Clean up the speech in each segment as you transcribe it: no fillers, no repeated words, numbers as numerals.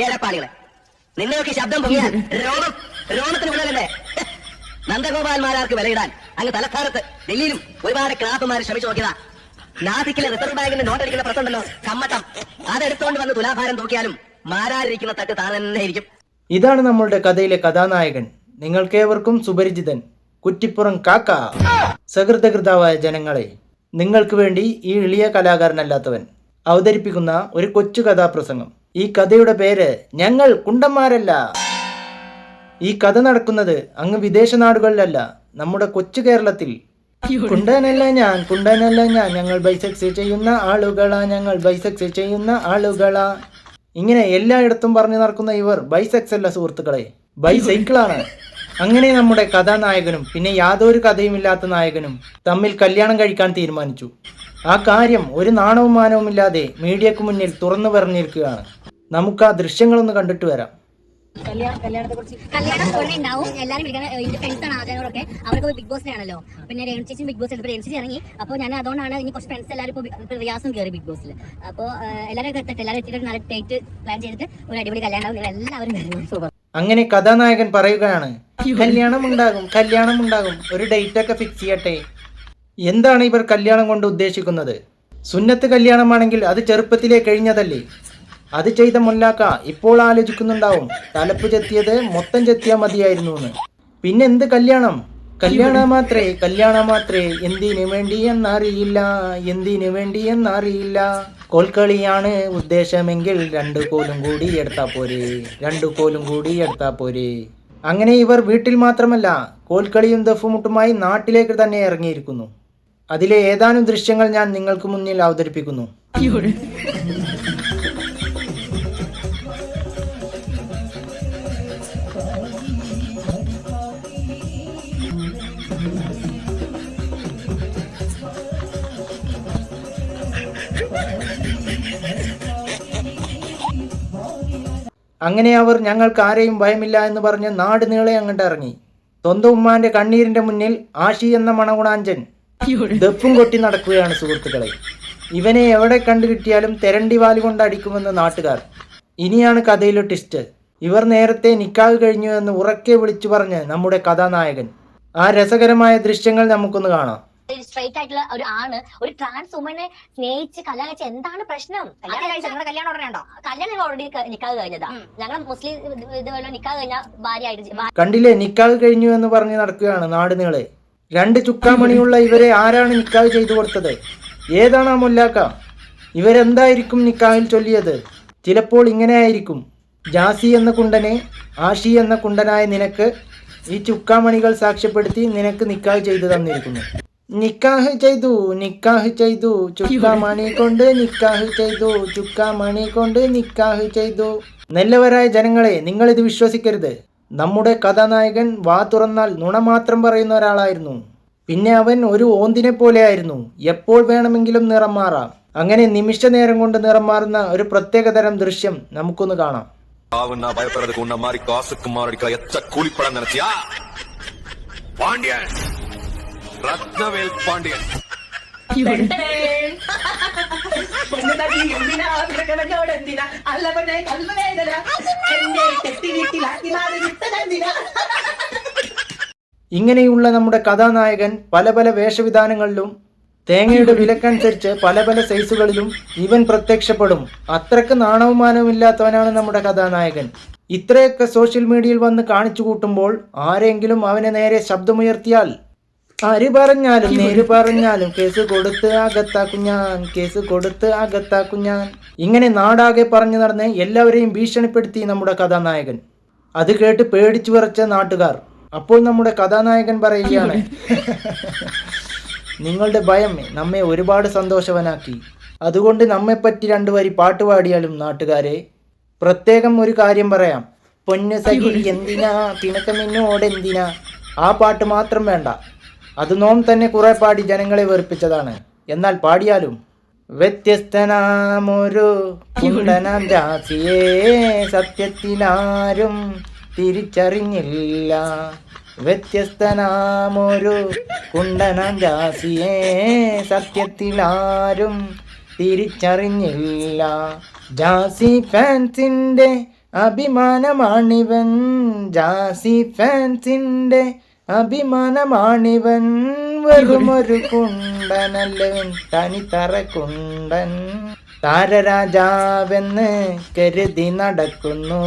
ഏലപ്പാളികളെ നിന്നെയൊക്കെ ശബ്ദം പൊങ്ങിയാൽ രോമത്തിന് ഉള്ളതല്ലേ? നന്ദഗോപാൽമാരാർക്ക് വിലയിടാൻ അങ്ങ് തലസ്ഥാനത്ത് ഡൽഹിയിലും ഒരുപാട് ക്ലാപ്പുമാർ ശ്രമിച്ചു നോക്കിയതാ. നാസിക്കിലെ റിസർവ് ബാങ്കിന്റെ നോട്ടടിക്കുന്ന പ്രശ്നമുണ്ടല്ലോ, കമ്മട്ടം. അതെടുത്തോണ്ട് വന്ന് തുലാഭാരം തൂക്കിയാലും മാരാരിരിക്കുന്ന തട്ട് താൻ തന്നെ ഇരിക്കും. ഇതാണ് നമ്മളുടെ കഥയിലെ കഥാനായകൻ. നിങ്ങൾക്കേവർക്കും സുപരിചിതൻ കുറ്റിപ്പുറം കാക്ക. സഹൃദകൃതാവായ ജനങ്ങളെ, നിങ്ങൾക്ക് വേണ്ടി ഈ എളിയ കലാകാരനല്ലാത്തവൻ അവതരിപ്പിക്കുന്ന ഒരു കൊച്ചു കഥാപ്രസംഗം. ഈ കഥയുടെ പേര് ഞങ്ങൾ കുണ്ടന്മാരല്ല. ഈ കഥ നടക്കുന്നത് അങ്ങ് വിദേശ നാടുകളിലല്ല, നമ്മുടെ കൊച്ചു കേരളത്തിൽ. കുണ്ടനല്ല ഞാൻ, കുണ്ടനല്ല ഞാൻ, ഞങ്ങൾ ബൈസെക്സ് ചെയ്യുന്ന ആളുകളാ, ഞങ്ങൾ ബൈസെക്സ് ചെയ്യുന്ന ആളുകളാ. ഇങ്ങനെ എല്ലായിടത്തും പറഞ്ഞു നടക്കുന്ന ഇവർ ബൈസെക്സ് അല്ല സുഹൃത്തുക്കളെ, ബൈസൈക്കിളാണ്. അങ്ങനെ നമ്മുടെ കഥാനായകനും പിന്നെ യാതൊരു കഥയുമില്ലാത്ത നായകനും തമ്മിൽ കല്യാണം കഴിക്കാൻ തീരുമാനിച്ചു. ആ കാര്യം ഒരു നാണവും മാനവും ഇല്ലാതെ മീഡിയക്ക് മുന്നിൽ തുറന്നു പറഞ്ഞിരിക്കുകയാണ്. നമുക്ക് ആ ദൃശ്യങ്ങളൊന്ന് കണ്ടിട്ട് വരാം. കല്യാണം ഉടനെ ഉണ്ടാവും. എല്ലാവരും വിളിക്കാൻ എന്റെ ഫ്രണ്ട്സ് ആണ് ആചാരങ്ങളൊക്കെ. അവർക്ക് ബിഗ് ബോസിലാണല്ലോ. പിന്നെ രേണു ചേച്ചി ബിഗ് ബോസ് എടുത്ത് രേണു ചേച്ചി ഇറങ്ങി. അപ്പോൾ ഞാൻ അതുകൊണ്ടാണ് ഇനി കുറച്ച് ഫ്രണ്ട്സ് എല്ലാവരും ഇപ്പോൾ റിയാസും കയറി ബിഗ് ബോസിൽ. അപ്പോൾ എല്ലാവരും എത്തിയിട്ട് നല്ല ഡേറ്റ് പ്ലാൻ ചെയ്തിട്ട് ഒരു അടിപൊളി കല്യാണം നിങ്ങൾ എല്ലാവരും വരുന്നു. അങ്ങനെ കഥാനായകൻ പറയുകയാണ്, കല്യാണം ഉണ്ടാകും, കല്യാണം ഉണ്ടാകും, ഒരു ഡേറ്റ് ഒക്കെ ഫിക്സ് ചെയ്യട്ടെ. എന്താണ് ഇവർ കല്യാണം കൊണ്ട് ഉദ്ദേശിക്കുന്നത്? സുന്നത്ത് കല്യാണമാണെങ്കിൽ അത് ചെറുപ്പത്തിലേ കഴിഞ്ഞതല്ലേ? അത് ചെയ്ത മുല്ലാക്ക ഇപ്പോൾ ആലോചിക്കുന്നുണ്ടാവും, തലപ്പ് ചെത്തിയത് മൊത്തം ചെത്തിയാൽ മതിയായിരുന്നു എന്ന്. പിന്നെ എന്ത് കല്യാണം? കല്യാണം മാത്രേ, എന്തിനു വേണ്ടി എന്നറിയില്ല, എന്തിനു വേണ്ടി എന്നറിയില്ല. കോൽക്കളിയാണ് ഉദ്ദേശമെങ്കിൽ 2 കോലും കൂടി എടുത്താ പോരെ, 2 കോലും കൂടി എടുത്താ പോരെ. അങ്ങനെ ഇവർ വീട്ടിൽ മാത്രമല്ല കോൽക്കളിയും ദഫുമുട്ടുമായി നാട്ടിലേക്ക് തന്നെ ഇറങ്ങിയിരിക്കുന്നു. അതിലെ ഏതാനും ദൃശ്യങ്ങൾ ഞാൻ നിങ്ങൾക്ക് മുന്നിൽ അവതരിപ്പിക്കുന്നു. അങ്ങനെ അവർ ഞങ്ങൾക്ക് ആരെയും ഭയമില്ല എന്ന് പറഞ്ഞ് നാട് നീളെ അങ്ങോട്ട് ഇറങ്ങി. സ്വന്തം ഉമ്മാന്റെ കണ്ണീരിന്റെ മുന്നിൽ ആഷി എന്ന മണഗുണാഞ്ചൻ ദപ്പും കൊട്ടി നടക്കുകയാണ് സുഹൃത്തുക്കളെ. ഇവനെ എവിടെ കണ്ടു കിട്ടിയാലും തെരണ്ടി വാലി കൊണ്ട് അടിക്കുമെന്ന് നാട്ടുകാർ. ഇനിയാണ് കഥയിലെ ട്വിസ്റ്റ്. ഇവർ നേരത്തെ നിക്കാഹ് കഴിഞ്ഞു എന്ന് ഉറക്കെ വിളിച്ചു പറഞ്ഞ് നമ്മുടെ കഥാനായകൻ. ആ രസകരമായ ദൃശ്യങ്ങൾ നമുക്കൊന്ന് കാണാം. സ്ട്രൈറ്റ് ആയിട്ടുള്ള ഒരു ആണ് ഒരു ട്രാൻസ് വുമനെ സ്നേഹിച്ച് കല്യാണം കഴിച്ച എന്താണ് പ്രശ്നം? കല്യാണം ഓൾറെഡി നിക്കാഹ് കഴിഞ്ഞതാ. ഞങ്ങൾ മുസ്ലിം ഇതുപോലെ നിക്കാഹ് കഴിഞ്ഞ ഭാര്യയായിട്ട് കണ്ടില്ലേ, നിക്കാഹ് കഴിഞ്ഞു എന്ന് പറഞ്ഞ് നടക്കുകയാണ് നാട് നീളെ. 2 ചുക്കാമണിയുള്ള ഇവരെ ആരാണ് നിക്കാഹ് ചെയ്തു കൊടുത്തത്? ഏതാണ് ആ മുല്ലാക്ക? ഇവരെന്തായിരിക്കും നിക്കാഹിൽ ചൊല്ലിയത്? ചിലപ്പോൾ ഇങ്ങനെ ആയിരിക്കും, ജാസി എന്ന കുണ്ടനെ ആഷി എന്ന കുണ്ടനായ നിനക്ക് ഈ ചുക്കാമണികൾ സാക്ഷ്യപ്പെടുത്തി നിനക്ക് നിക്കാഹ് ചെയ്തു തന്നിരിക്കുന്നു. നിക്കാഹ് ചെയ്തു ചുക്കാമണി കൊണ്ട് നിക്കാഹ് ചെയ്തു, ചുക്കാമണി കൊണ്ട് നിക്കാഹ് ചെയ്തു. നല്ലവരായ ജനങ്ങളെ, നിങ്ങൾ ഇത് വിശ്വസിക്കരുത്. നമ്മുടെ കഥാനായകൻ വാ തുറന്നാൽ നുണ മാത്രം പറയുന്ന ഒരാളായിരുന്നു. പിന്നെ അവൻ ഒരു ഓന്തിനെ പോലെ ആയിരുന്നു, എപ്പോൾ വേണമെങ്കിലും നിറം മാറാം. അങ്ങനെ നിമിഷ നേരം കൊണ്ട് നിറം മാറുന്ന ഒരു പ്രത്യേകതരം ദൃശ്യം നമുക്കൊന്ന് കാണാം. ரத்னவேல் பாண்டியன் ഇങ്ങനെയുള്ള നമ്മുടെ കഥാനായകൻ പല പല വേഷവിധാനങ്ങളിലും തേങ്ങയുടെ വിലക്കനുസരിച്ച് പല പല സൈസുകളിലും ഇവൻ പ്രത്യക്ഷപ്പെടും. അത്രക്ക് നാണവും മാനവും ഇല്ലാത്തവനാണ് നമ്മുടെ കഥാനായകൻ. ഇത്രയൊക്കെ സോഷ്യൽ മീഡിയയിൽ വന്ന് കാണിച്ചു കൂട്ടുമ്പോൾ ആരെങ്കിലും അവനെ നേരെ ശബ്ദമുയർത്തിയാൽ ആര് പറഞ്ഞാലും നേര് പറഞ്ഞാലും കേസ് കൊടുത്ത് അകത്താക്കും ഞാൻ. ഇങ്ങനെ നാടാകെ പറഞ്ഞു നടന്ന് എല്ലാവരെയും ഭീഷണിപ്പെടുത്തി നമ്മുടെ കഥാനായകൻ. അത് കേട്ട് പേടിച്ചു വിറച്ച നാട്ടുകാർ. അപ്പോൾ നമ്മുടെ കഥാനായകൻ പറയുകയാണ്, നിങ്ങളുടെ ഭയം നമ്മെ ഒരുപാട് സന്തോഷവനാക്കി. അതുകൊണ്ട് നമ്മെപ്പറ്റി 2 വരി പാട്ട് പാടിയാലും നാട്ടുകാരെ. പ്രത്യേകം ഒരു കാര്യം പറയാം, പൊന്നു സഖി എന്തിനാ പിണക്കമെന്നോടെന്തിനാ. ആ പാട്ട് മാത്രം വേണ്ട, അത് നോം തന്നെ കുറെ പാടി ജനങ്ങളെ വെറുപ്പിച്ചതാണ്. എന്നാൽ പാടിയാലും വ്യത്യസ്തനാമൊരു കുണ്ടനാം ജാസിയെ സത്യത്തിലാരും തിരിച്ചറിഞ്ഞില്ല. വ്യത്യസ്തനാമൊരു കുണ്ടനാം ജാസിയെ സത്യത്തിലാരും തിരിച്ചറിഞ്ഞില്ല. ജാസി ഫാൻസിന്റെ അഭിമാനമാണിവൻ, ജാസി ഫാൻസിന്റെ അഭിമാനമാണിവൻ. വെറുമൊരു കുണ്ടനല്ലവൻ, തനിത്തറ കുണ്ടൻ. താരരാജാവെന്ന് കരുതി നടക്കുന്നു,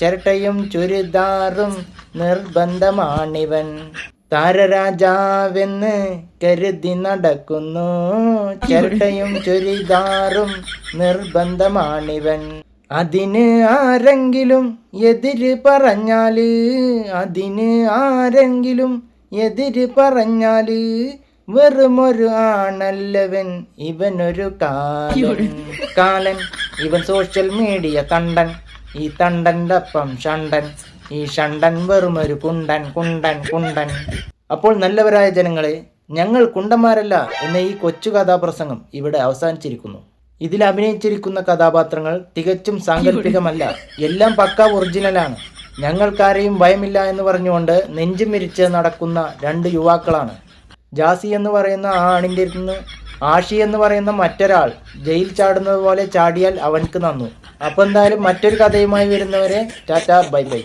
ചിരട്ടയും ചുരിദാറും നിർബന്ധമാണിവൻ. താരരാജാവെന്ന് കരുതി നടക്കുന്നു, ചിരട്ടയും ചുരിദാറും നിർബന്ധമാണിവൻ. അതിന് ആരെങ്കിലും എതിര് പറഞ്ഞാല്, അതിന് ആരെങ്കിലും എതിര് പറഞ്ഞാല്, വെറുമൊരു ആണല്ലവൻ, ഇവനൊരു കാലൻ. ഇവൻ സോഷ്യൽ മീഡിയ തണ്ടൻ, ഈ തണ്ടൻ്റെ അപ്പം ഷണ്ടൻ, ഈ ഷണ്ടൻ വെറുമൊരു കുണ്ടൻ കുണ്ടൻ കുണ്ടൻ. അപ്പോൾ നല്ലവരായ ജനങ്ങളെ, ഞങ്ങൾ കുണ്ടന്മാരല്ല എന്ന ഈ കൊച്ചു കഥാപ്രസംഗം ഇവിടെ അവസാനിച്ചിരിക്കുന്നു. ഇതിൽ അഭിനയിച്ചിരിക്കുന്ന കഥാപാത്രങ്ങൾ തികച്ചും സാങ്കല്പികമല്ല, എല്ലാം പക്ക ഒറിജിനലാണ്. ഞങ്ങൾക്കാരെയും ഭയമില്ല എന്ന് പറഞ്ഞുകൊണ്ട് നെഞ്ചും വിരിച്ച് നടക്കുന്ന രണ്ട് യുവാക്കളാണ്. ജാസി എന്ന് പറയുന്ന ആ ആണിൻ്റെ ഇരുന്ന് ആഷി എന്ന് പറയുന്ന മറ്റൊരാൾ ജയിൽ ചാടുന്നത് പോലെ ചാടിയാൽ അവൻക്ക് നന്നു. അപ്പോൾ എന്തായാലും മറ്റൊരു കഥയുമായി വരുന്നവരെ ടാറ്റ ബൈ ബൈ.